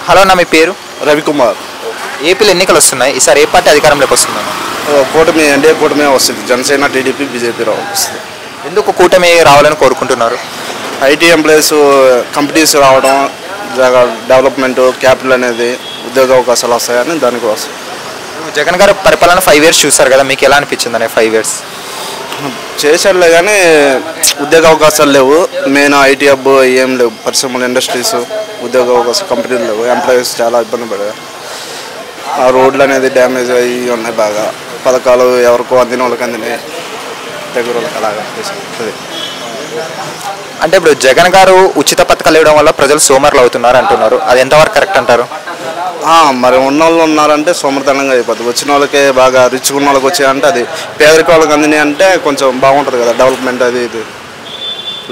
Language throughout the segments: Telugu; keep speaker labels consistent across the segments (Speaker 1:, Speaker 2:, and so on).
Speaker 1: హలో అన్న, మీ పేరు?
Speaker 2: రవికుమార్.
Speaker 1: ఏపీలో ఎన్నికలు వస్తున్నాయి, ఈసారి ఏ పార్టీ అధికారంలోకి వస్తుందన్న?
Speaker 2: కూటమి ఎన్డీఏ కూటమి వస్తుంది. జనసేన, టీడీపీ, బీజేపీ వస్తుంది.
Speaker 1: ఎందుకు కూటమి రావాలని కోరుకుంటున్నారు?
Speaker 2: ఐటీ ఎంప్లాయీస్ కంపెనీస్ రావడం, డెవలప్మెంట్, క్యాపిటల్ అనేది ఉద్యోగ అవకాశాలు వస్తాయని దానికోసం.
Speaker 1: జగన్ గారు పరిపాలన 5 years చూస్తారు కదా, మీకు ఎలా అనిపించింది అనే 5 years?
Speaker 2: చేసేలే కానీ ఉద్యోగ అవకాశాలు లేవు. మెయిన్ ఐటీ హబ్ ఏం లేవు, పరిశ్రమలు, ఇండస్ట్రీస్, ఉద్యోగ అవకాశాలు, కంపెనీలు లేవు. ఎంప్లాయీస్ చాలా ఇబ్బంది పడారు. ఆ రోడ్లు అనేది డ్యామేజ్ అయ్యి ఉన్నాయి బాగా. పథకాలు ఎవరికో అందిన వాళ్ళకి అందినాయి, దగ్గర వాళ్ళకి అలాగా.
Speaker 1: అంటే ఇప్పుడు జగన్ గారు ఉచిత పథకాలు ఇవ్వడం వల్ల ప్రజలు సోమరులు అవుతున్నారు అంటున్నారు, అది ఎంతవరకు కరెక్ట్ అంటారు?
Speaker 2: మరి ఉన్న వాళ్ళు ఉన్నారంటే సోమర్థనంగా అయిపోతుంది. వచ్చిన వాళ్ళకే బాగా రిచ్గా ఉన్న వాళ్ళకి వచ్చాయంటే అది పేదరిక వాళ్ళకి అందినాయి అంటే కొంచెం బాగుంటుంది కదా, డెవలప్మెంట్ అది ఇది.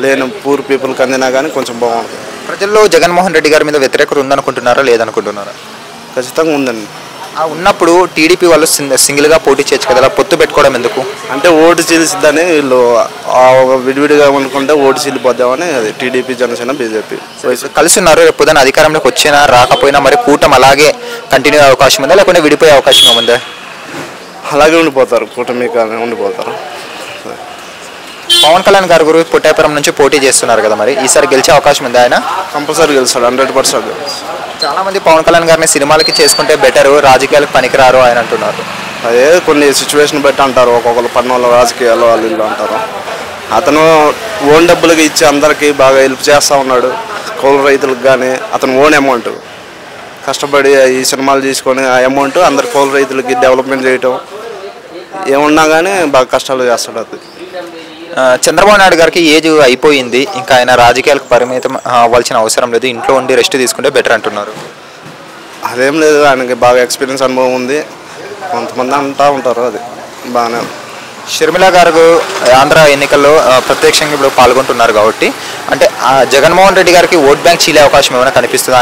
Speaker 2: లేని పూర్ పీపుల్కి అందినా కానీ కొంచెం బాగుంటుంది.
Speaker 1: ప్రజల్లో జగన్మోహన్ రెడ్డి గారి మీద వ్యతిరేకత ఉందనుకుంటున్నారా లేదనుకుంటున్నారా?
Speaker 2: ఖచ్చితంగా ఉందండి.
Speaker 1: ఉన్నప్పుడు టీడీపీ వాళ్ళు సింగిల్గా పోటీ చేయొచ్చు కదా, పొత్తు పెట్టుకోవడం ఎందుకు?
Speaker 2: అంటే ఓటు చీల్చిద్దని వీళ్ళు విడివిడిగా అనుకుంటే ఓటు చీలిపోద్దామని అది టీడీపీ, జనసేన, బీజేపీ
Speaker 1: కలిసి ఉన్నారు. రేపు పొద్దున అధికారంలోకి వచ్చినా రాకపోయినా మరి కూటమి అలాగే కంటిన్యూ అయ్యే అవకాశం ఉందా, లేకుంటే విడిపోయే అవకాశం ఉందా?
Speaker 2: అలాగే ఉండిపోతారు, కూటమి ఉండిపోతారు.
Speaker 1: పవన్ కళ్యాణ్ గారు గురు పుట్టాపురం నుంచి పోటీ చేస్తున్నారు కదా, మరి ఈసారి గెలిచే అవకాశం ఉంది ఆయన?
Speaker 2: కంపల్సరీ గెలుస్తాడు, 100%.
Speaker 1: చాలా మంది పవన్ కళ్యాణ్ గారిని సినిమాలకి చేసుకుంటే బెటరు, రాజకీయాలకు పనికిరారు ఆయన అంటున్నారు.
Speaker 2: అదే కొన్ని సిచ్యువేషన్ బట్టి అంటారు, ఒక్కొక్కరు పన్ను వాళ్ళ రాజకీయాలు వాళ్ళు ఇల్లు అంటారు. అతను ఓన్ డబ్బులకి ఇచ్చి అందరికీ బాగా హెల్ప్ చేస్తూ ఉన్నాడు. కౌలు రైతులకు కానీ అతను ఓన్ అమౌంట్ కష్టపడి ఈ సినిమాలు తీసుకొని ఆ అమౌంట్ అందరు కౌలు రైతులకి డెవలప్మెంట్ చేయటం ఏమున్నా కానీ బాగా కష్టాలు చేస్తాడు. అది
Speaker 1: చంద్రబాబు నాయుడు గారికి ఏజ్ అయిపోయింది, ఇంకా ఆయన రాజకీయాలకు పరిమితం అవ్వాల్సిన అవసరం లేదు, ఇంట్లో ఉండి రెస్ట్ తీసుకుంటే బెటర్ అంటున్నారు.
Speaker 2: అదేం లేదు, ఆయనకి బాగా ఎక్స్పీరియన్స్, అనుభవం ఉంది. కొంతమంది అంటూ ఉంటారు, అది బాగానే.
Speaker 1: షర్మిల గారు ఆంధ్ర ఎన్నికల్లో ప్రత్యక్షంగా ఇప్పుడు పాల్గొంటున్నారు కాబట్టి, అంటే జగన్మోహన్ రెడ్డి గారికి ఓట్ బ్యాంక్ చీలే అవకాశం ఏమైనా కనిపిస్తుంది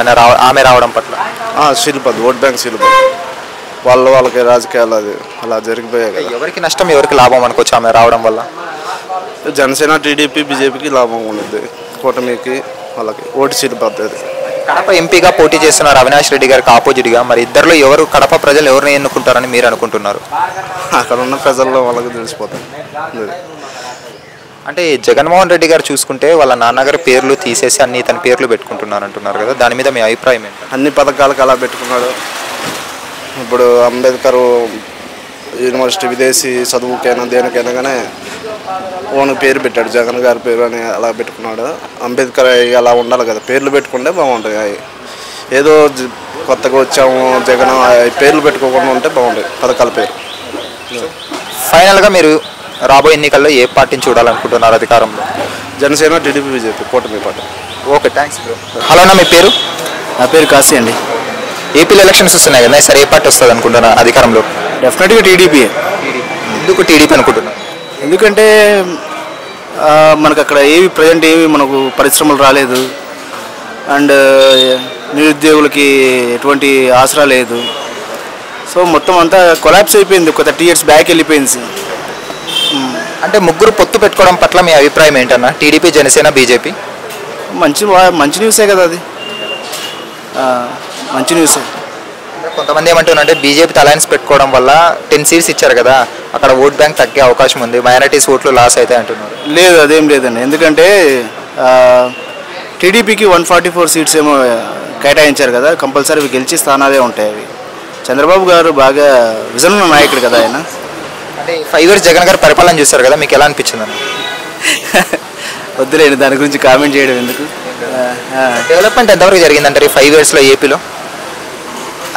Speaker 1: ఆమె రావడం పట్ల?
Speaker 2: శీలిపోద్ది, ఓట్ బ్యాంక్ శీలిపోద్ది. వాళ్ళకి రాజకీయాలు అది అలా జరిగిపోయాయి కదా.
Speaker 1: ఎవరికి నష్టం ఎవరికి లాభం అనుకోవచ్చు ఆమె రావడం వల్ల?
Speaker 2: జనసేన, టీడీపీ, బీజేపీకి లాభం ఉండదు, కూటమికి వాళ్ళకి ఓటు శీలిపోద్ది.
Speaker 1: కడప ఎంపీగా పోటీ చేస్తున్నారు అవినాష్ రెడ్డి గారికి ఆపోజిట్గా, మరి ఇద్దరిలో ఎవరు కడప ప్రజలు ఎవరిని ఎన్నుకుంటారని మీరు అనుకుంటున్నారు?
Speaker 2: అక్కడ ఉన్న ప్రజల్లో వాళ్ళకి తెలిసిపోతుంది.
Speaker 1: అంటే జగన్మోహన్ రెడ్డి గారు చూసుకుంటే వాళ్ళ నాన్నగారి పేర్లు తీసేసి అన్ని తన పేర్లు పెట్టుకుంటున్నారు అంటున్నారు కదా, దాని మీద మీ అభిప్రాయం ఏంటి?
Speaker 2: అన్ని పథకాలకు అలా పెట్టుకున్నాడు. ఇప్పుడు అంబేద్కర్ యూనివర్సిటీ విదేశీ చదువుకైనా దేనికైనా కానీ ఓన్ పేరు పెట్టాడు, జగన్ గారి పేరు అని అలా పెట్టుకున్నాడు. అంబేద్కర్ అలా ఉండాలి కదా, పేర్లు పెట్టుకుంటే బాగుంటాయి. ఏదో కొత్తగా వచ్చాము జగన్ పేర్లు పెట్టుకోకుండా ఉంటే బాగుంటాయి పథకాల పేరు.
Speaker 1: ఫైనల్గా మీరు రాబోయే ఎన్నికల్లో ఏ పార్టీని చూడాలనుకుంటున్నారు అధికారంలో?
Speaker 2: జనసేన, టీడీపీ, బీజేపీ కూటమి party.
Speaker 1: Okay, thanks bro. Hello అన్న, మీ పేరు?
Speaker 3: నా పేరు కాశీ అండి.
Speaker 1: ఏపీలో ఎలక్షన్స్ వస్తున్నాయి కదా, సరే ఏ పార్టీ వస్తుంది అనుకుంటున్నా అధికారంలో?
Speaker 3: డెఫినెట్గా టీడీపీ.
Speaker 1: ఎందుకు టీడీపీ అనుకుంటున్నా?
Speaker 3: ఎందుకంటే మనకు అక్కడ ప్రజెంట్ మనకు పరిశ్రమలు రాలేదు, అండ్ నిరుద్యోగులకి ఎటువంటి ఆసరా లేదు. సో మొత్తం అంతా కొలాప్స్ అయిపోయింది, ఒక 30 years బ్యాక్ వెళ్ళిపోయింది.
Speaker 1: అంటే ముగ్గురు పొత్తు పెట్టుకోవడం పట్ల మీ అభిప్రాయం ఏంటన్నా? టీడీపీ, జనసేన, బీజేపీ
Speaker 3: మంచి న్యూసే కదా, అది మంచి న్యూసే.
Speaker 1: కొంతమంది ఏమంటున్నారంటే బీజేపీ అలయన్స్ పెట్టుకోవడం వల్ల 10 seats ఇచ్చారు కదా, అక్కడ ఓట్ బ్యాంక్ తగ్గే అవకాశం ఉంది, మైనారిటీస్ ఓట్లు లాస్ అవుతాయి అంటున్నారు.
Speaker 3: లేదు, అదేం లేదండి. ఎందుకంటే టీడీపీకి 144 seats ఏమో కేటాయించారు కదా, కంపల్సరీ అవి గెలిచే స్థానాలే ఉంటాయి. అవి చంద్రబాబు గారు బాగా విజన్ ఉన్న నాయకుడు కదా ఆయన.
Speaker 1: అంటే 5 years జగన్ గారు పరిపాలన చూస్తారు కదా, మీకు ఎలా అనిపించింది అన్న?
Speaker 3: వద్దులేండి దాని గురించి కామెంట్ చేయడం ఎందుకు.
Speaker 1: డెవలప్మెంట్ ఎంతవరకు జరిగిందంటారు ఈ 5 yearsలో ఏపీలో?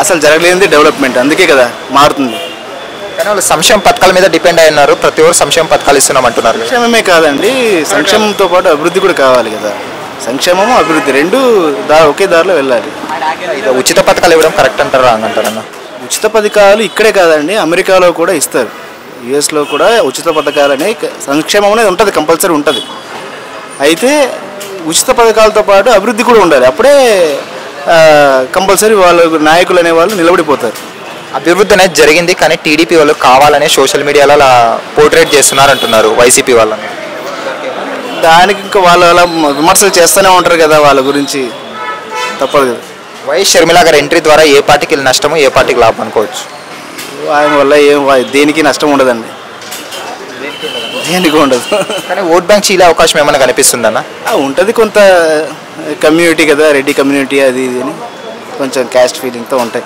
Speaker 3: అసలు జరగలేనిది డెవలప్మెంట్, అందుకే కదా మారుతుంది.
Speaker 1: కానీ వాళ్ళు సంక్షేమ పథకాల మీద డిపెండ్ అయి ఉన్నారు, ప్రతి ఒక్కరు సంక్షేమ పథకాలు ఇస్తున్నాం అంటున్నారు.
Speaker 3: సంక్షేమమే కాదండి, సంక్షేమంతో పాటు అభివృద్ధి కూడా కావాలి కదా. సంక్షేమము అభివృద్ధి రెండు ఒకే దారిలో వెళ్ళాలి.
Speaker 1: ఉచిత పథకాలు ఇవ్వడం కరెక్ట్ అంటారా అంటారన్న?
Speaker 3: ఉచిత పథకాలు ఇక్కడే కాదండి, అమెరికాలో కూడా ఇస్తారు, యుఎస్లో కూడా ఉచిత పథకాలు అనే సంక్షేమం అనేది ఉంటుంది, కంపల్సరీ ఉంటుంది. అయితే ఉచిత పథకాలతో పాటు అభివృద్ధి కూడా ఉండాలి, అప్పుడే కంపల్సరీ వాళ్ళు నాయకులు అనేవాళ్ళు నిలబడిపోతారు.
Speaker 1: అభివృద్ధి అనేది జరిగింది, కానీ టీడీపీ వాళ్ళు కావాలనే సోషల్ మీడియాలో అలా పోర్ట్రేట్ చేస్తున్నారు అంటున్నారు వైసీపీ వాళ్ళని.
Speaker 3: దానికి ఇంకా వాళ్ళు అలా విమర్శలు చేస్తూనే ఉంటారు కదా, వాళ్ళ గురించి తప్పదు కదా.
Speaker 1: వైఎస్ షర్మిల గారి ఎంట్రీ ద్వారా ఏ పార్టీకి నష్టము ఏ పార్టీకి లాభం అనుకోవచ్చు?
Speaker 3: ఆయన వల్ల దేనికి నష్టం ఉండదండి, దేనికి ఉండదు.
Speaker 1: కానీ ఓట్ బ్యాంక్ చీలే అవకాశం ఏమైనా కనిపిస్తుందన్న?
Speaker 3: ఉంటుంది, కొంత కమ్యూనిటీ కదా, రెడ్డి కమ్యూనిటీ అది ఇది అని కొంచెం క్యాస్ట్ ఫీలింగ్తో ఉంటాయి.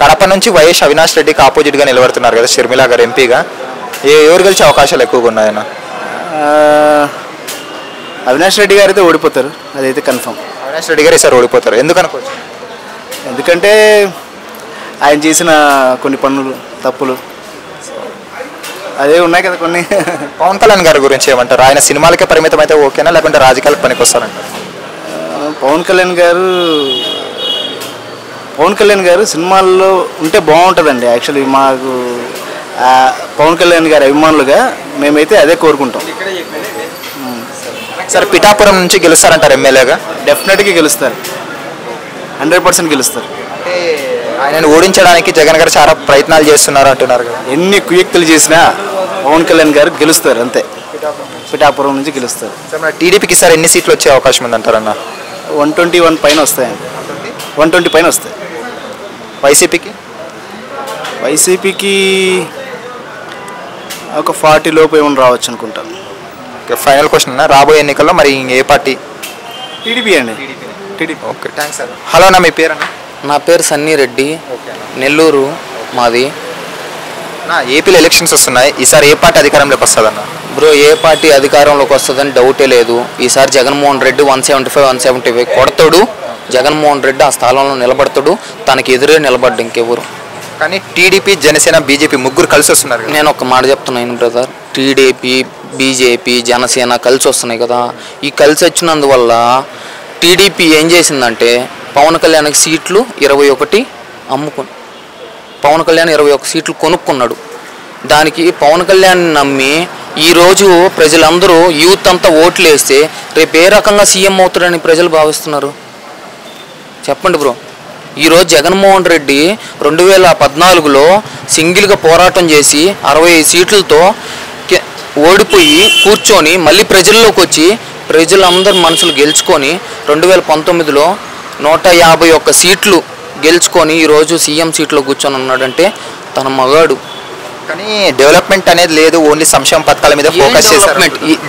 Speaker 1: కడప నుంచి వైఎస్ అవినాష్ రెడ్డికి ఆపోజిట్గా నిలబడుతున్నారు కదా షర్మిల గారు ఎంపీగా, ఎవరు గెలిచే అవకాశాలు ఎక్కువగా ఉన్నాయన్న?
Speaker 3: అవినాష్ రెడ్డి గారు అయితే ఓడిపోతారు, అదైతే కన్ఫర్మ్.
Speaker 1: అవినాష్ రెడ్డి గారు ఈసారి ఓడిపోతారు, ఎందుకు అనుకోవచ్చు?
Speaker 3: ఎందుకంటే ఆయన చేసిన కొన్ని పనులు తప్పులు అదే ఉన్నాయి కదా కొన్ని.
Speaker 1: పవన్ కళ్యాణ్ గారి గురించి ఏమంటారు? ఆయన సినిమాలకే పరిమితం అయితే ఓకేనా, లేకుంటే రాజకీయాలకు పనికి వస్తారంటారు?
Speaker 3: పవన్ కళ్యాణ్ గారు సినిమాల్లో ఉంటే బాగుంటుందండి. యాక్చువల్లీ మాకు పవన్ కళ్యాణ్ గారి అభిమానులుగా మేమైతే అదే కోరుకుంటాం.
Speaker 1: సరే, పిఠాపురం నుంచి గెలుస్తారంటారు ఎమ్మెల్యేగా?
Speaker 3: డెఫినెట్గా గెలుస్తారు, 100% గెలుస్తారు.
Speaker 1: అంటే ఆయనను ఓడించడానికి జగన్ గారు చాలా ప్రయత్నాలు చేస్తున్నారు అంటున్నారు కదా.
Speaker 3: ఎన్ని కుయుక్తులు చేసినా పవన్ కళ్యాణ్ గారు గెలుస్తారు అంతే, పిఠాపురం నుంచి గెలుస్తారు.
Speaker 1: టీడీపీకి ఈసారి ఎన్ని సీట్లు వచ్చే అవకాశం ఉందంటారన్న?
Speaker 3: 121 పైన వస్తాయండి, 120 పైన వస్తాయి. వైసీపీకి ఒక 40 లోపు ఏమైనా రావచ్చు అనుకుంటాను.
Speaker 1: ఫైనల్ క్వశ్చన్ అన్న, రాబోయే ఎన్నికల్లో మరి ఏ పార్టీ?
Speaker 3: టీడీపీ అండి, TDP.
Speaker 1: Okay, thanks sir. Hello అన్న, మీ పేరు అన్న?
Speaker 4: నా పేరు సన్నీ రెడ్డి, నెల్లూరు మాది.
Speaker 1: ఏపీలో ఎలక్షన్స్ వస్తున్నాయి, ఈసారి ఏ పార్టీ అధికారంలోకి వస్తుందన్న?
Speaker 4: బ్రో, ఏ పార్టీ అధికారంలోకి వస్తుందని డౌటే లేదు. ఈసారి జగన్మోహన్ రెడ్డి 175 కొడతాడు. జగన్మోహన్ రెడ్డి ఆ స్థానంలో నిలబడతాడు, తనకి ఎదురే నిలబడ్డు ఇంకెవరు.
Speaker 1: కానీ టీడీపీ, జనసేన, బీజేపీ ముగ్గురు కలిసి వస్తున్నారు.
Speaker 4: నేను ఒక మాట చెప్తున్నాను బ్రదర్, టీడీపీ, బీజేపీ, జనసేన కలిసి వస్తున్నాయి కదా. ఈ కలిసి వచ్చినందువల్ల టీడీపీ ఏం చేసిందంటే పవన్ కళ్యాణ్కి సీట్లు 21 అమ్ముకుని, పవన్ కళ్యాణ్ 21 సీట్లు కొనుక్కున్నాడు. దానికి పవన్ కళ్యాణ్ నమ్మి ఈరోజు ప్రజలందరూ యూత్ అంతా ఓట్లు వేస్తే రేపు ఏ రకంగా సీఎం అవుతాడని ప్రజలు భావిస్తున్నారు చెప్పండి బ్రో. ఈరోజు జగన్మోహన్ రెడ్డి 2014లో సింగిల్గా పోరాటం చేసి 65 సీట్లతో ఓడిపోయి కూర్చొని మళ్ళీ ప్రజల్లోకి వచ్చి ప్రజలందరి మనసులు గెలుచుకొని 2019లో 151 సీట్లు గెలుచుకొని ఈరోజు సీఎం సీట్లో కూర్చొని ఉన్నాడంటే తన మగాడు.
Speaker 1: కానీ డెవలప్మెంట్ అనేది లేదు, ఓన్లీ సంక్షేమ పథకాల మీద ఫోకస్ చేశారు.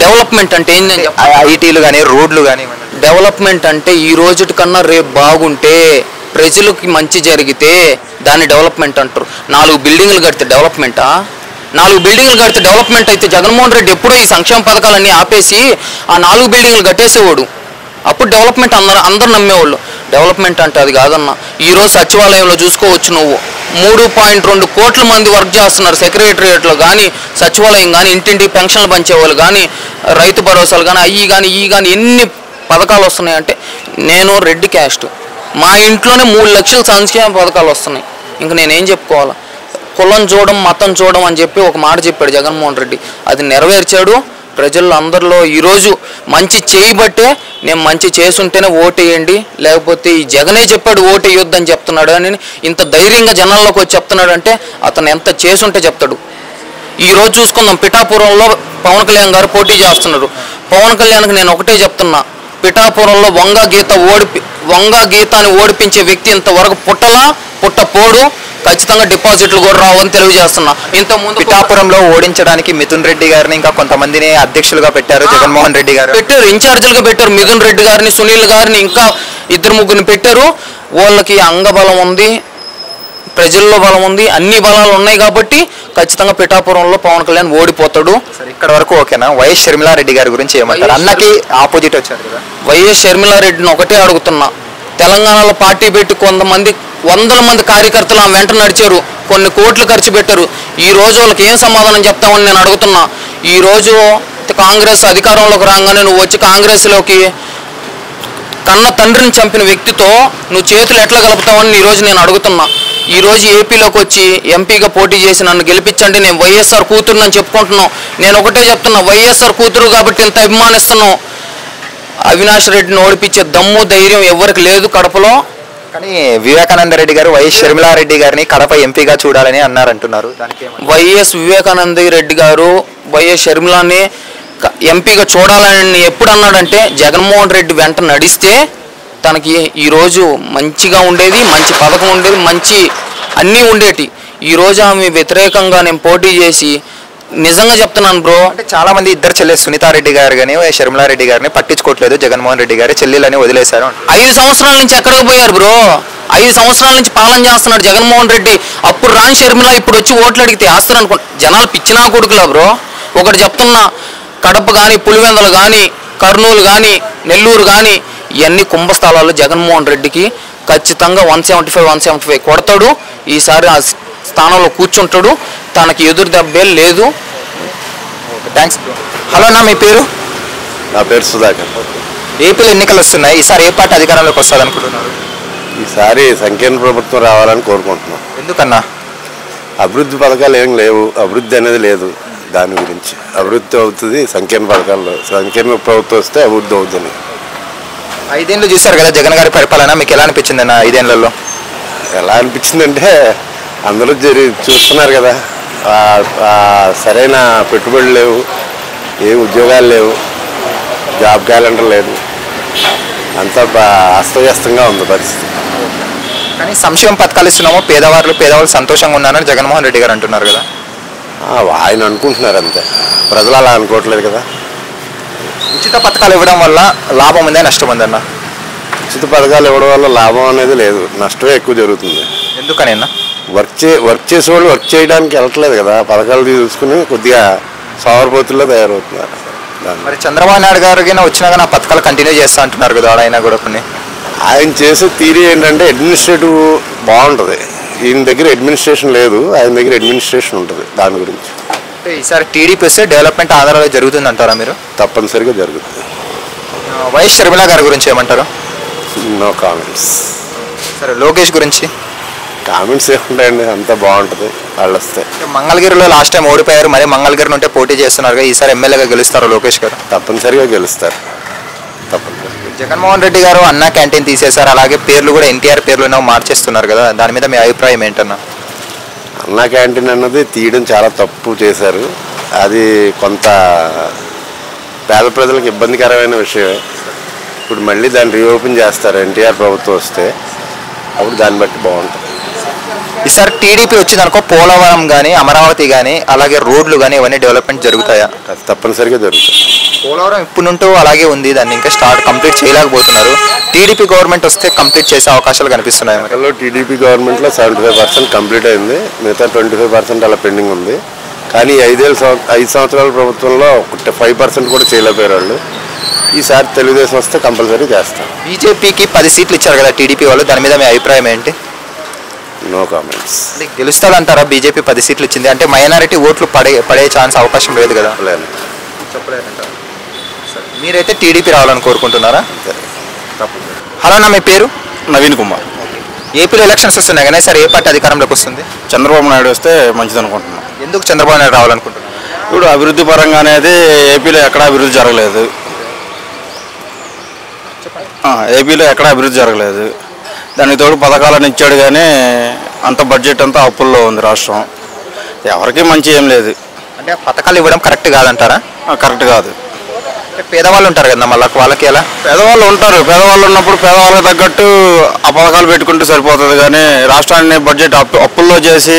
Speaker 4: డెవలప్మెంట్ అంటే ఏంటంటే
Speaker 1: ఐటీలు కానీ రోడ్లు కానీ.
Speaker 4: డెవలప్మెంట్ అంటే ఈ రోజు కన్నా రేపు బాగుంటే ప్రజలకి మంచి జరిగితే దాన్ని డెవలప్మెంట్ అంటారు. 4 బిల్డింగ్లు కడితే డెవలప్మెంటా? 4 బిల్డింగ్లు కడితే డెవలప్మెంట్ అయితే జగన్మోహన్ రెడ్డి ఎప్పుడో ఈ సంక్షేమ పథకాలన్నీ ఆపేసి ఆ 4 బిల్డింగ్లు కట్టేసేవాడు. అప్పుడు డెవలప్మెంట్ అందరు నమ్మేవాళ్ళు. డెవలప్మెంట్ అంటే అది కాదన్న. ఈరోజు సచివాలయంలో చూసుకోవచ్చు, నువ్వు 3.2 కోట్ల మంది వర్క్ చేస్తున్నారు సెక్రటరియట్లో కానీ, సచివాలయం కానీ, ఇంటింటికి పెన్షన్లు పంచేవాళ్ళు కానీ, రైతు భరోసాలు కానీ, ఈ కానీ ఎన్ని పథకాలు వస్తున్నాయంటే. నేను రెడ్డి క్యాస్ట్, మా ఇంట్లోనే 3 లక్షల సంక్షేమ పథకాలు వస్తున్నాయి. ఇంక నేనేం చెప్పుకోవాలా? కులం చూడడం, మతం చూడడం అని చెప్పి ఒక మాట చెప్పాడు జగన్మోహన్ రెడ్డి, అది నెరవేర్చాడు. ప్రజల్లో అందరిలో ఈరోజు మంచి చేయబట్టే నేను మంచి చేసుంటేనే ఓటేయండి, లేకపోతే ఈ జగనే చెప్పాడు ఓటేయొద్దని చెప్తున్నాడు అని ఇంత ధైర్యంగా జనాల్లోకి వచ్చి చెప్తున్నాడు అంటే అతను ఎంత చేసుంటే చెప్తాడు. ఈరోజు చూసుకుందాం, పిఠాపురంలో పవన్ కళ్యాణ్ గారు పోటీ చేస్తున్నారు. పవన్ కళ్యాణ్కి నేను ఒకటే చెప్తున్నా, పిఠాపురంలో వంగా గీతాన్ని ఓడిపించే వ్యక్తి ఇంతవరకు పుట్టపోడు. ఖచ్చితంగా డిపాజిట్లు కూడా రావని తెలియజేస్తున్నా. ఇంతకుముందు
Speaker 1: పిఠాపురంలో ఓడించడానికి మిథున్ రెడ్డి గారిని ఇంకా కొంతమందిని అధ్యక్షులుగా పెట్టారు జగన్మోహన్ రెడ్డి గారు.
Speaker 4: పెట్టారు, ఇన్ఛార్జీలుగా పెట్టారు. మిథున్ రెడ్డి గారిని, సునీల్ గారిని, ఇంకా 2-3 పెట్టారు. వాళ్ళకి అంగబలం ఉంది, ప్రజల్లో బలం ఉంది, అన్ని బలాలు ఉన్నాయి కాబట్టి ఖచ్చితంగా పిఠాపురంలో పవన్ కళ్యాణ్ ఓడిపోతాడు.
Speaker 1: ఇక్కడ వరకు ఓకేనా? వైఎస్ షర్మిలారెడ్డి గారి గురించి ఏమంటారు? అన్నకి ఆపోజిట్ వచ్చారు కదా.
Speaker 4: వైఎస్ షర్మిలారెడ్డిని ఒకటే అడుగుతున్నా, తెలంగాణలో పార్టీ పెట్టి కొంతమంది 100 మంది కార్యకర్తలు ఆమె వెంట నడిచారు, కొన్ని కోట్లు ఖర్చు పెట్టారు. ఈ రోజు వాళ్ళకి ఏం సమాధానం చెప్తామని నేను అడుగుతున్నా. ఈరోజు కాంగ్రెస్ అధికారంలోకి రాగానే నువ్వు వచ్చి కాంగ్రెస్లోకి కన్న తండ్రిని చంపిన వ్యక్తితో నువ్వు చేతులు ఎట్లా కలుపుతావని ఈరోజు నేను అడుగుతున్నా. ఈరోజు ఏపీలోకి వచ్చి ఎంపీగా పోటీ చేసి నన్ను గెలిపించండి, నేను వైఎస్ఆర్ కూతురుని చెప్పుకుంటున్నావు. నేను ఒకటే చెప్తున్నా, వైఎస్ఆర్ కూతురు కాబట్టి ఇంత అభిమానిస్తున్నావు. అవినాష్ రెడ్డిని ఓడిపించే దమ్ము ధైర్యం ఎవరికి లేదు కడపలో.
Speaker 1: కానీ వివేకానంద రెడ్డి గారు వైఎస్ షర్మిలారెడ్డి గారిని కడప ఎంపీగా చూడాలని అన్నారంటున్నారు.
Speaker 4: వైఎస్ వివేకానంద రెడ్డి గారు వైఎస్ షర్మిలాని ఎంపీగా చూడాలని ఎప్పుడు అన్నాడంటే జగన్మోహన్ రెడ్డి వెంట నడిస్తే తనకి ఈరోజు మంచిగా ఉండేది, మంచి పథకం ఉండేది, మంచి అన్నీ ఉండేటి. ఈరోజు ఆమె వ్యతిరేకంగా నేను పోటీ చేసి నిజంగా చెప్తున్నాను బ్రో.
Speaker 1: అంటే చాలా మంది ఇద్దరు చెల్లెలు సునీతారెడ్డి గారు కానీ షర్మిలారెడ్డి గారిని పట్టించుకోవట్లేదు, జగన్మోహన్ రెడ్డి గారి చెల్లెలని వదిలేశారు.
Speaker 4: 5 సంవత్సరాల నుంచి ఎక్కడికి పోయారు బ్రో? 5 సంవత్సరాల నుంచి పాలన చేస్తున్నాడు జగన్మోహన్ రెడ్డి. అప్పుడు రాని షర్మిల ఇప్పుడు వచ్చి ఓట్లు అడిగితే వేస్తారు అనుకో. జనాలు పిచ్చినా కొడుకులా బ్రో. ఒకటి చెప్తున్నా, కడప కానీ, పులివెందులు కానీ, కర్నూలు కానీ, నెల్లూరు కానీ ఇవన్నీ కుంభస్థలాలు జగన్మోహన్ రెడ్డికి ఖచ్చితంగా 175 కొడతాడు. ఈసారి ఆ స్థానంలో కూర్చుంటాడు. తనకి ఎదురు దెబ్బే లేదు.
Speaker 1: థ్యాంక్స్. హలో అన్న, మీ పేరు?
Speaker 5: నా పేరు సుధాకర్.
Speaker 1: ఏపీలో ఎన్నికలు వస్తున్నాయి, ఈసారి ఏ పార్టీ అధికారంలోకి వస్తుంది అనుకుంటున్నారు?
Speaker 5: ఈసారి సంకీర్ణ ప్రభుత్వం రావాలని కోరుకుంటున్నాం.
Speaker 1: ఎందుకన్నా?
Speaker 5: అభివృద్ధి పథకాలు ఏం లేవు, అభివృద్ధి అనేది లేదు. దాని గురించి అభివృద్ధి అవుతుంది సంకీర్ణ పథకాల్లో. సంకీర్ణ ప్రభుత్వం వస్తే అభివృద్ధి అవుతుంది.
Speaker 1: 5 ఏళ్ళు చూశారు కదా జగన్ గారి పరిపాలన, మీకు ఎలా అనిపించింది అన్న 5 ఏళ్లలో?
Speaker 5: ఎలా అనిపించిందంటే అందరూ చూస్తున్నారు కదా, సరైన పెట్టుబడులు లేవు, ఏ ఉద్యోగాలు లేవు, జాబ్ క్యాలెండర్ లేదు, అంతా అస్తవ్యస్తంగా ఉంది పరిస్థితి.
Speaker 1: కానీ సంక్షేమ పథకాలు ఇస్తున్నామో పేదవాళ్ళు సంతోషంగా ఉన్నారని జగన్మోహన్ రెడ్డి గారు అంటున్నారు కదా.
Speaker 5: ఆయన అనుకుంటున్నారు అంతే, ప్రజలు అలా అనుకోవట్లేదు కదా.
Speaker 1: ఉచిత పథకాలు ఇవ్వడం వల్ల లాభం ఉందా నష్టం ఉందన్న?
Speaker 5: ఉచిత పథకాలు ఇవ్వడం వల్ల లాభం అనేది లేదు, నష్టమే ఎక్కువ జరుగుతుంది.
Speaker 1: ఎందుకని అన్న?
Speaker 5: వర్క్ చేసేవాళ్ళు వర్క్ చేయడానికి వెళ్ళట్లేదు కదా, పథకాలు తీసుకుని కొద్దిగా సోమరిపోతుల్లో తయారవుతున్నారు.
Speaker 1: మరి చంద్రబాబు నాయుడు గారికి వచ్చినా కానీ ఆ పథకాలు కంటిన్యూ చేస్తా అంటున్నారు కదా ఆయన కూడా కొన్ని.
Speaker 5: ఆయన చేసే థియరీ ఏంటంటే అడ్మినిస్ట్రేటివ్ బాగుంటుంది. ఈయన దగ్గర అడ్మినిస్ట్రేషన్ లేదు, ఆయన దగ్గర అడ్మినిస్ట్రేషన్ ఉంటుంది. దాని గురించి
Speaker 1: ఈసారి టీడీపీ వస్తే డెవలప్మెంట్ ఆంధ్రాలో జరుగుతుంది అంటారా మీరు?
Speaker 5: తప్పనిసరిగా జరుగుతుంది.
Speaker 1: వైఎస్ షర్మిల గారి గురించి ఏమంటారు?
Speaker 5: No comments.
Speaker 1: సరే, లోకేష్ గురించి?
Speaker 5: కామెంట్స్ ఏముంటాయండి, అంతా బాగుంటుంది వాళ్ళు వస్తే.
Speaker 1: మంగళగిరిలో లాస్ట్ టైం ఓడిపోయారు, మరి మంగళగిరి నుంటే పోటీ చేస్తున్నారు, ఈసారి ఎమ్మెల్యేగా గెలుస్తారు లోకేష్ గారు?
Speaker 5: తప్పనిసరిగా గెలుస్తారు, తప్పనిసరిగా.
Speaker 1: జగన్మోహన్ రెడ్డి గారు అన్నా క్యాంటీన్ తీసేశారు, అలాగే పేర్లు కూడా ఎన్టీఆర్ పేర్లు మార్చేస్తున్నారు కదా, దాని మీద మీ అభిప్రాయం ఏంటన్నా?
Speaker 5: అన్నా క్యాంటీన్ అన్నది తీయడం చాలా తప్పు చేశారు. అది కొంత పేద ప్రజలకు ఇబ్బందికరమైన విషయమే. ఇప్పుడు మళ్ళీ దాన్ని రీఓపెన్ చేస్తారు ఎన్టీఆర్ ప్రభుత్వం వస్తే, అప్పుడు దాన్ని బట్టి బాగుంటుంది.
Speaker 1: ఈసారి టీడీపీ వచ్చిందనుకో పోలవరం కానీ, అమరావతి కానీ, అలాగే రోడ్లు కానీ ఇవన్నీ డెవలప్మెంట్ జరుగుతాయా?
Speaker 5: అది తప్పనిసరిగా జరుగుతుంది.
Speaker 1: పోలవరం ఇప్పుడు నుండి అలాగే ఉంది, దాన్ని ఇంకా కంప్లీట్ చేయలేకపోతున్నారు. టీడీపీ గవర్నమెంట్ వస్తే కంప్లీట్ చేసే అవకాశాలు కనిపిస్తున్నాయి.
Speaker 5: అక్కడ టీడీపీ గవర్నమెంట్లో 75% కంప్లీట్ అయింది, మిగతా 25% అలా పెండింగ్ ఉంది. కానీ 5 సంవత్సరాల ప్రభుత్వంలో 5% కూడా చేయలేకపోయారు వాళ్ళు. ఈసారి తెలుగుదేశం వస్తే కంపల్సరీ చేస్తాం.
Speaker 1: బీజేపీకి 10 సీట్లు ఇచ్చారు కదా టీడీపీ వాళ్ళు, దాని మీద మీ అభిప్రాయం ఏంటి?
Speaker 5: No comments.
Speaker 1: గెలుస్తుంది అంటారా? బీజేపీ 10 సీట్లు ఇచ్చింది అంటే మైనారిటీ ఓట్లు పడే ఛాన్స్ అవకాశం లేదు కదా? చెప్పలేదంటారు. మీరైతే టీడీపీ రావాలని కోరుకుంటున్నారా? హలో అన్న, మీ పేరు?
Speaker 3: నవీన్ కుమార్.
Speaker 1: ఏపీలో ఎలక్షన్స్ వస్తున్నాయి కానీ సార్ ఏ పార్టీ అధికారంలోకి వస్తుంది?
Speaker 3: చంద్రబాబు నాయుడు వస్తే మంచిది అనుకుంటున్నాం.
Speaker 1: ఎందుకు చంద్రబాబు నాయుడు రావాలనుకుంటున్నారు?
Speaker 3: ఇప్పుడు అభివృద్ధి పరంగా అనేది ఏపీలో ఎక్కడా అభివృద్ధి జరగలేదు. ఏపీలో ఎక్కడా అభివృద్ధి జరగలేదు. దానికి తోడు పథకాలను ఇచ్చాడు కానీ అంత బడ్జెట్ అంతా అప్పుల్లో ఉంది రాష్ట్రం. ఎవరికి మంచి ఏం లేదు.
Speaker 1: అంటే పథకాలు ఇవ్వడం కరెక్ట్ కాదంటారా?
Speaker 3: కరెక్ట్ కాదు.
Speaker 1: అంటే పేదవాళ్ళు ఉంటారు కదా, మళ్ళీ వాళ్ళకి ఎలా?
Speaker 3: పేదవాళ్ళు ఉంటారు, పేదవాళ్ళు ఉన్నప్పుడు పేదవాళ్ళకి తగ్గట్టు ఆ పథకాలు పెట్టుకుంటే సరిపోతుంది. కానీ రాష్ట్రాన్ని బడ్జెట్ అప్పుల్లో చేసి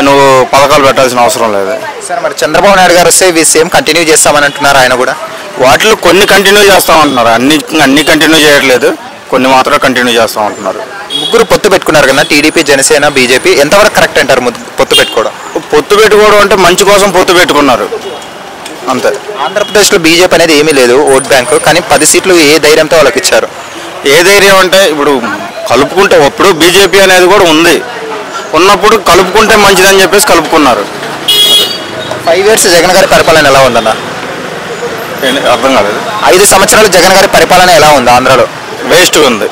Speaker 3: నువ్వు పథకాలు పెట్టాల్సిన అవసరం లేదు.
Speaker 1: సార్, మరి చంద్రబాబు నాయుడు గారు వస్తే ఇవి సేమ్ కంటిన్యూ చేస్తామని అంటున్నారు ఆయన కూడా.
Speaker 3: వాటిలో కొన్ని కంటిన్యూ చేస్తామంటున్నారు, అన్ని కంటిన్యూ చేయట్లేదు, కొన్ని మాత్రం కంటిన్యూ చేస్తామంటున్నారు.
Speaker 1: ముగ్గురు పొత్తు పెట్టుకున్నారు కదా, టీడీపీ, జనసేన, బీజేపీ. ఎంతవరకు కరెక్ట్ అంటారు పొత్తు పెట్టుకోవడం?
Speaker 3: పొత్తు పెట్టుకోవడం అంటే మంచి కోసం పొత్తు పెట్టుకున్నారు అంతే.
Speaker 1: ఆంధ్రప్రదేశ్లో బీజేపీ అనేది ఏమీ లేదు ఓట్ బ్యాంకు, కానీ 10 సీట్లు ఏ ధైర్యంతో వాళ్ళకి ఇచ్చారు?
Speaker 3: ఏ ధైర్యం అంటే ఇప్పుడు కలుపుకుంటే అప్పుడు బీజేపీ అనేది కూడా ఉంది, ఉన్నప్పుడు కలుపుకుంటే మంచిదని చెప్పేసి కలుపుకున్నారు.
Speaker 1: 5 years జగన్ గారి పరిపాలన ఎలా ఉందన్న?
Speaker 3: అర్థం కాలేదు.
Speaker 1: 5 సంవత్సరాలు జగన్ గారి పరిపాలన ఎలా ఉంది ఆంధ్రాలో?
Speaker 3: వేస్ట్గా ఉంది.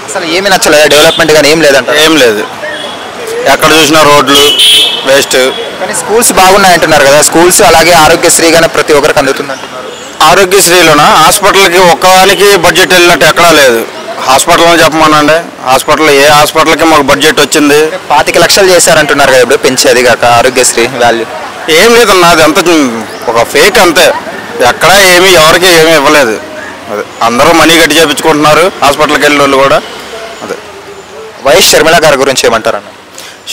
Speaker 1: అసలు ఏమీ నచ్చలేదు, డెవలప్మెంట్ కానీ ఏం లేదంట?
Speaker 3: ఏం లేదు, ఎక్కడ చూసినా రోడ్లు వేస్ట్.
Speaker 1: కానీ స్కూల్స్ బాగున్నాయి అంటున్నారు కదా, స్కూల్స్ అలాగే ఆరోగ్యశ్రీ కానీ ప్రతి ఒక్కరికి అందుతుంది అంటున్నారు.
Speaker 3: ఆరోగ్యశ్రీలోన హాస్పిటల్కి ఒక్కదానికి బడ్జెట్ వెళ్ళినట్టు ఎక్కడా లేదు. హాస్పిటల్ చెప్పమానండి, ఏ హాస్పిటల్కి మాకు బడ్జెట్ వచ్చింది?
Speaker 1: 25 లక్షలు చేశారంటున్నారు కదా ఇప్పుడు పెంచేది కాక ఆరోగ్యశ్రీ వాల్యూ.
Speaker 3: ఏం లేదన్నా, అది అంత ఒక ఫేక్ అంతే. ఎక్కడా ఎవరికి ఏమీ ఇవ్వలేదు.
Speaker 2: అదే అందరూ మనీ కట్టి చేయించుకుంటున్నారు హాస్పిటల్కి వెళ్ళిన వాళ్ళు కూడా. అదే
Speaker 1: వైఎస్ షర్మిల గారి గురించి ఏమంటారన్న?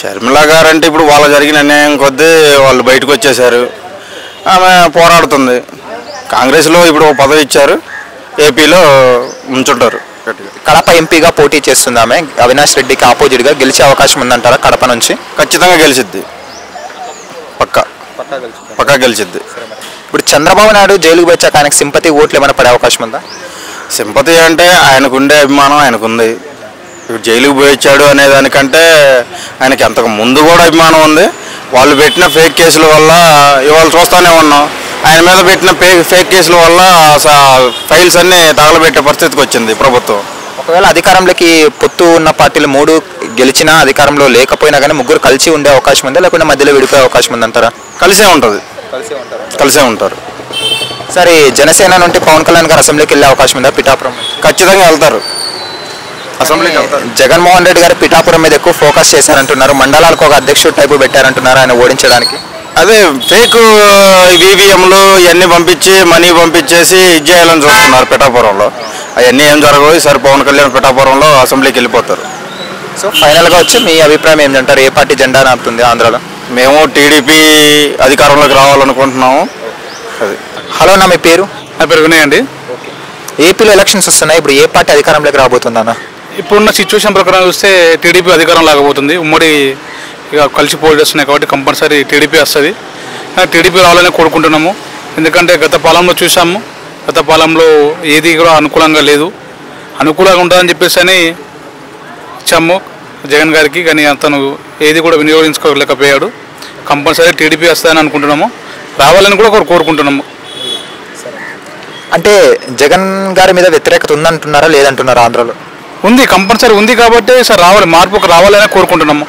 Speaker 2: షర్మిల గారు అంటే ఇప్పుడు వాళ్ళ జరిగిన అన్యాయం కొద్దీ వాళ్ళు బయటకు వచ్చేసారు. ఆమె పోరాడుతుంది. కాంగ్రెస్లో ఇప్పుడు పదవి ఇచ్చారు, ఏపీలో ఉంచుంటారు.
Speaker 1: కడప ఎంపీగా పోటీ చేస్తుంది ఆమె, అవినాష్ రెడ్డికి ఆపోజిట్గా గెలిచే అవకాశం ఉందంటారా కడప నుంచి?
Speaker 2: ఖచ్చితంగా గెలిచిద్ది, పక్కా గెలిచిద్ది.
Speaker 1: ఇప్పుడు చంద్రబాబు నాయుడు జైలుకు వచ్చాక ఆయనకు సింపతి ఓట్లు ఏమైనా పడే అవకాశం ఉందా?
Speaker 2: సింపతి అంటే ఆయనకు ఉండే అభిమానం ఆయనకుంది. ఇప్పుడు జైలుకి పోయి వచ్చాడు అనే దానికంటే ఆయనకి అంతకు ముందు కూడా అభిమానం ఉంది. వాళ్ళు పెట్టిన ఫేక్ కేసుల వల్ల ఇవాళ చూస్తూనే ఉన్నాం, ఆయన మీద పెట్టిన ఫేక్ కేసుల వల్ల ఫైల్స్ అన్నీ తగలబెట్టే పరిస్థితికి వచ్చింది ప్రభుత్వం.
Speaker 1: ఒకవేళ అధికారంలోకి పొత్తు ఉన్న పార్టీలు 3 గెలిచినా అధికారంలో లేకపోయినా కానీ ముగ్గురు కలిసి ఉండే అవకాశం ఉందా, లేకుంటే మధ్యలో విడిపోయే అవకాశం ఉందంటారా?
Speaker 2: కలిసే ఉంటుంది, కలిసే ఉంటారు.
Speaker 1: సరే, జనసేన నుండి పవన్ కళ్యాణ్ గారు అసెంబ్లీకి వెళ్ళే అవకాశం ఉందా పిఠాపురం?
Speaker 2: ఖచ్చితంగా వెళ్తారు, అసెంబ్లీకి వెళ్తారు.
Speaker 1: జగన్మోహన్ రెడ్డి గారు పిఠాపురం మీద ఎక్కువ ఫోకస్ చేశారంటున్నారు, మండలాలకు ఒక అధ్యక్షుడు టైపు పెట్టారంటున్నారు ఆయన ఓడించడానికి.
Speaker 2: అదే ఫేక్ ఈవీఎంలు ఇవన్నీ పంపించి మనీ పంపించేసి ఇది చేయాలని చూస్తున్నారు పిఠాపురంలో. అవన్నీ ఏం జరగవు. ఈసారి పవన్ కళ్యాణ్ పిఠాపురంలో అసెంబ్లీకి వెళ్ళిపోతారు.
Speaker 1: సో ఫైనల్గా వచ్చి మీ అభిప్రాయం ఏంటంటారు? ఏ పార్టీ జెండా నాపుతుంది ఆంధ్రాలో?
Speaker 2: మేము టీడీపీ అధికారంలోకి రావాలనుకుంటున్నాము. అది.
Speaker 1: హలో అన్న, మీ పేరు?
Speaker 6: నా పేరు వినయ్ అండి.
Speaker 1: ఏపీలో ఎలక్షన్స్ వస్తున్నాయి, ఇప్పుడు ఏ పార్టీ అధికారంలోకి రాబోతుందన్న?
Speaker 6: ఇప్పుడున్న సిచ్యువేషన్ ప్రకారం చూస్తే టీడీపీ అధికారం లాగబోతుంది. ఉమ్మడి ఇక కలిసి పోటీ చేస్తున్నాయి కాబట్టి కంపల్సరీ టీడీపీ వస్తుంది. టీడీపీ రావాలని కోరుకుంటున్నాము. ఎందుకంటే గత పాలనలో చూసాము, గత పాలనలో ఏది కూడా అనుకూలంగా లేదు. అనుకూలంగా ఉంటుందని చెప్పేసి అని ఇచ్చాము జగన్ గారికి, కానీ అతను ఏది కూడా వినియోగించుకోలేకపోయాడు. కంపల్సరీ టీడీపీ వస్తుందని అనుకుంటున్నాము, రావాలని కూడా కోరుకుంటున్నాము.
Speaker 1: అంటే జగన్ గారి మీద వ్యతిరేకత ఉందంటున్నారా లేదంటున్నారా? ఆంధ్రాలో
Speaker 6: ఉంది, కంపల్సరీ ఉంది కాబట్టి సార్ రావాలి, మార్పుకు రావాలని కోరుకుంటున్నాము.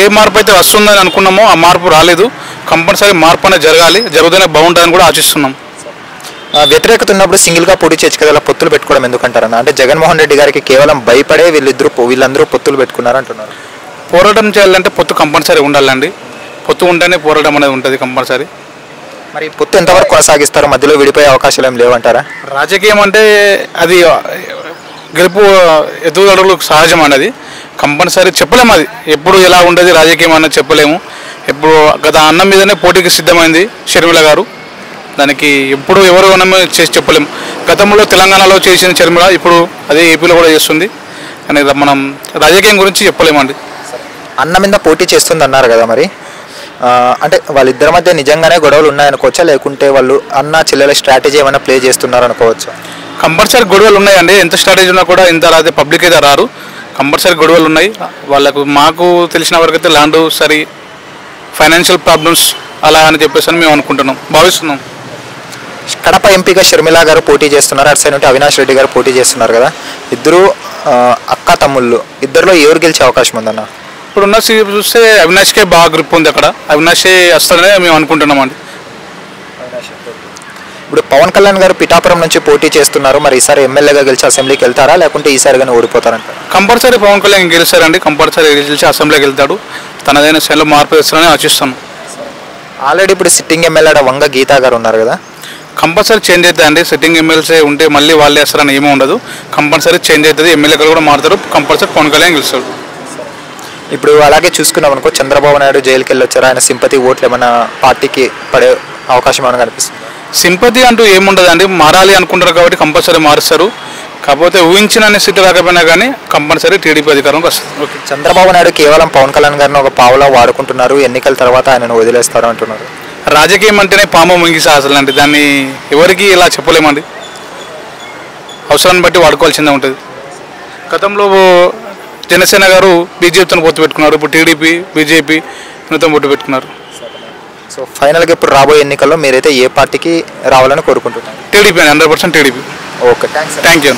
Speaker 6: ఏ మార్పు అయితే వస్తుందని అనుకున్నామో ఆ మార్పు రాలేదు. కంపల్సరీ మార్పు అనేది జరగాలి, జరుగుతూనే బాగుంటుందని కూడా ఆశిస్తున్నాం.
Speaker 1: వ్యతిరేకత ఉన్నప్పుడు సింగిల్గా పోటీ చేయొచ్చు కదా, పొత్తులు పెట్టుకోవడం ఎందుకంటారన్న? అంటే జగన్మోహన్ రెడ్డి గారికి కేవలం భయపడే వీళ్ళందరూ పొత్తులు పెట్టుకున్నారు అంటున్నారు.
Speaker 6: పోరాటం చేయాలంటే పొత్తు కంపల్సరీ ఉండాలండి. పొత్తు ఉంటేనే పోరాటం అనేది ఉంటుంది కంపల్సరీ.
Speaker 1: మరి పొత్తు ఎంతవరకు కొనసాగిస్తారు? మధ్యలో విడిపోయే అవకాశాలు ఏం లేవంటారా?
Speaker 6: రాజకీయం అంటే అది గెలుపు ఎదుగుదలలు సహజం అన్నది, కంపల్సరీ చెప్పలేము. అది ఎప్పుడు ఎలా ఉండేది రాజకీయం అన్నది చెప్పలేము. ఇప్పుడు గత అన్నం మీదనే పోటీకి సిద్ధమైంది షర్మిల గారు. దానికి ఎప్పుడు ఎవరు అన్నం చేసి చెప్పలేము. గతంలో తెలంగాణలో చేసిన షర్మిల ఇప్పుడు అదే ఏపీలో కూడా చేస్తుంది. కానీ మనం రాజకీయం గురించి చెప్పలేమండి.
Speaker 1: అన్న మీద పోటీ చేస్తుంది అన్నారు కదా, మరి అంటే వాళ్ళిద్దరి మధ్య నిజంగానే గొడవలు ఉన్నాయనుకోవచ్చా, లేకుంటే వాళ్ళు అన్న చెల్లెల స్ట్రాటజీ ఏమైనా ప్లే చేస్తున్నారు అనుకోవచ్చా?
Speaker 6: కంపల్సరీ గొడవలు ఉన్నాయండి. ఎంత స్ట్రాటజీ ఉన్నా కూడా ఇంత రాదే పబ్లిక్ అయితే రారు. కంపల్సరీ గొడవలు ఉన్నాయి వాళ్ళకు. మాకు తెలిసిన వరకు అయితే ల్యాండ్ సరి ఫైనాన్షియల్ ప్రాబ్లమ్స్ అలా అని చెప్పేసి అని మేము అనుకుంటున్నాం, భావిస్తున్నాం.
Speaker 1: కడప ఎంపీగా షర్మిల గారు పోటీ చేస్తున్నారు, అటు సైడ్ నుండి అవినాష్ రెడ్డి గారు పోటీ చేస్తున్నారు కదా, ఇద్దరు అక్క తమ్ముళ్ళు, ఇద్దరిలో ఎవరు గెలిచే అవకాశం ఉందన్న?
Speaker 6: ఇప్పుడున్న చూస్తే అవినాష్కే బాగా గ్రిప్ ఉంది అక్కడ. అవినాషే వస్తారనే మేము అనుకుంటున్నామండి.
Speaker 1: ఇప్పుడు పవన్ కళ్యాణ్ గారు పిఠాపురం నుంచి పోటీ చేస్తున్నారు, మరి ఈసారి ఎమ్మెల్యేగా గెలిచి అసెంబ్లీకి వెళ్తారా, లేకుంటే ఈసారి కానీ ఓడిపోతారంట?
Speaker 6: కంపల్సరీ పవన్ కళ్యాణ్ గెలుస్తారండి. కంపల్సరీ గెలిచి అసెంబ్లీకి వెళ్తాడు. తనదైన శైలిలో మార్పు వేస్తారని ఆశిస్తాను.
Speaker 1: ఆల్రెడీ ఇప్పుడు సిట్టింగ్ ఎమ్మెల్యే వంగ గీతా గారు ఉన్నారు కదా,
Speaker 6: కంపల్సరీ చేంజ్ అవుతుంది అండి. సిట్టింగ్ ఎమ్మెల్సీ ఉంటే మళ్ళీ వాళ్ళే వేస్తారని ఏమీ ఉండదు. కంపల్సరీ చేంజ్ అవుతుంది. ఎమ్మెల్యేలు కూడా మారుతారు. కంపల్సరీ పవన్ కళ్యాణ్ గెలుస్తాడు.
Speaker 1: ఇప్పుడు అలాగే చూసుకున్నాం అనుకో, చంద్రబాబు నాయుడు జైలుకి వెళ్ళి వచ్చారు, ఆయన సింపతి ఓట్లు ఏమైనా పార్టీకి పడే అవకాశం ఏమైనా కనిపిస్తుంది?
Speaker 6: సింపతి అంటూ ఏముండదండి. మారాలి అనుకుంటారు కాబట్టి కంపల్సరీ మారుస్తారు. కాకపోతే ఊహించిన సీటు రాకపోయినా కానీ కంపల్సరీ టీడీపీ అధికారంకి వస్తుంది. ఓకే.
Speaker 1: చంద్రబాబు నాయుడు కేవలం పవన్ కళ్యాణ్ గారిని ఒక పావులా వాడుకుంటున్నారు, ఎన్నికల తర్వాత ఆయనను వదిలేస్తారు అంటున్నారు.
Speaker 6: రాజకీయం అంటేనే పాము ముంగిస అసలు అండి. దాన్ని ఎవరికి ఇలా చెప్పలేమండి. అవసరాన్ని బట్టి వాడుకోవాల్సిందే ఉంటుంది. గతంలో జనసేన గారు బీజేపీతో పొత్తు పెట్టుకున్నారు. ఇప్పుడు టీడీపీ బీజేపీ పొత్తు పెట్టుకున్నారు.
Speaker 1: సో ఫైనల్గా ఇప్పుడు రాబోయే ఎన్నికల్లో మీరైతే ఏ పార్టీకి రావాలని కోరుకుంటున్నారు?
Speaker 6: TDP 100% TDP.
Speaker 1: Okay, thank you.